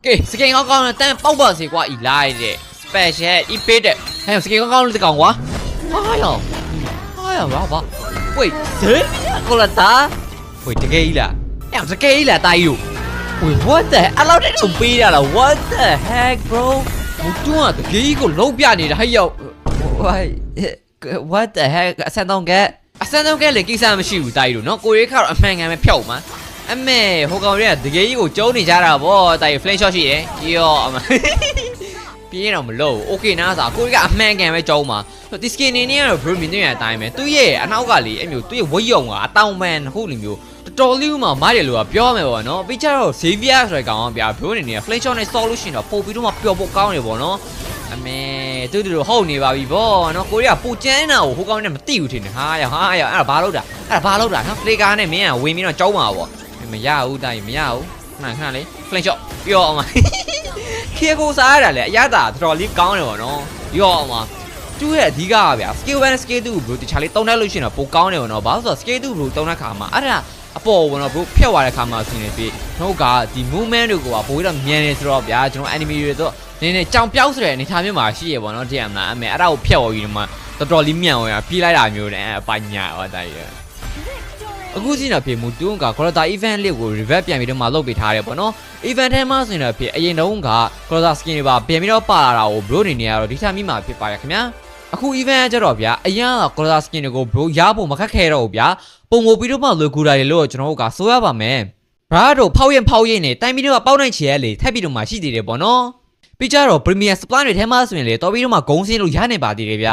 给是给刚刚的，但包包是挂一来的，special 一百的，还有是给刚刚的讲话。哎呀，老爸，喂，谁过来打？喂，这个了，哎，这个了，大友。喂 ，what the？ 啊，老弟都背了 ，what the heck, bro？ 我懂啊，这个老表你的还有，喂 ，what the heck？ 山东嘅，山东嘅你幾時咪輸大路？喏，過去靠阿妹啱咪票嘛？阿妹好講嘢，這個招你家啦，我但係 flash 消息嘅，喲阿媽，邊度唔撈 ？OK 嗱，啥？過去阿妹啱咪招嘛？啲 skin 呢呢個 pro 面對人大咩？對嘢，阿腦家裡，阿苗對我用啊，當 man 好裡苗。တော်လေးမှာမားတယ်လို့ပြောမယ်ပေါ့နော်ပြီးကြတော့ Xavier ဆိုတဲ့ကောင်ဗျာဘိုးနေနေ Flame နဲ့ solution တော့ပို့ပြီးတော့မှပျော်ဖို့ကောင်းတယ်ပေါ့နော်အမေတူတူဟုတ်နေပါပြီပေါ့နော်ကိုရီးယားပူကျန်းတာကိုဟိုကောင်နဲ့မသိဘူးထင်တယ်ဟာရအဲ့ဒါဘာလုပ်တာနော် Flaker နဲ့မင်းကဝင်ပြီးတော့ကြောင်းမှာပေါ့မရဘူးတိုင်မရဘူးခဏလေး Flame shot ပြောအောင်ခေကိုစားရတာလေအရသာတော်လေးကောင်းတယ်ပေါ့နော်ရောအောင်ပါသူ့ရဲ့အဓိကကဗျာ skill 1 skill 2 bro တခြားလေးတုံးလိုက်လို့ရှိရင်တော့ပိုကောင်းတယ်ပေါ့နော်ဘာလို့ဆိုတော့ skill 2 bro တုံးတဲ့ခါမှာအဲ့ဒါအပေါ်ဝင်တော့ဘို့ဖြတ်သွားတဲ့ခါမှာဆင်းနေပြီတို့ကဒီ movement တွေကဘိုးတော့မြန်နေဆိုတော့ဗျာကျွန်တော် enemy တွေတော့နည်းနည်းကြောင်ပြောက်ဆိုတဲ့အနေထားမျိုးမှာရှိရပေါ့နော်တကယ်မလားအမေအဲ့ဒါကိုဖြတ်သွားပြီးတော့မှတော်တော်လေးမြန်ဝင်ပြေးလိုက်တာမျိုးနဲ့အပိုင်ညာဟောတိုင်းရအခုစီတော့ပြေမူတူးက Corota event လေးကို revert ပြန်ပြီးတော့မှလုပ်ပေးထားတယ်ပေါ့နော် event ထဲမှာဆိုရင်တော့ပြေအရင်တုန်းက Corota skin တွေပါပြန်ပြီးတော့ပါလာတာကို bro နေနေရတော့ဒီထက်မိမှာဖြစ်ပါရခင်ဗျာအခု event ကျတော့ဗျာအရင်က Corota skin တွေကို bro ရဖို့မခက်ခဲတော့ဘူးဗျာပုံကိုပြီးတော့မှလွယ်ကူတာတွေလို့ကျွန်တော်တို့ကဆိုရပါမယ်ဘရာတို့ဖောက်ရင်နဲ့တိုင်းပြီးတော့ပေါက်နိုင်ချေရလေထပ်ပြီးတော့မှရှိသေးတယ်ပေါ့နော်ပြီးကြတော့ Premier Supply တွေထဲမှာဆိုရင်လေတော်ပြီးတော့မှဂုံးစင်းလို့ရနေပါသေးတယ်ဗျ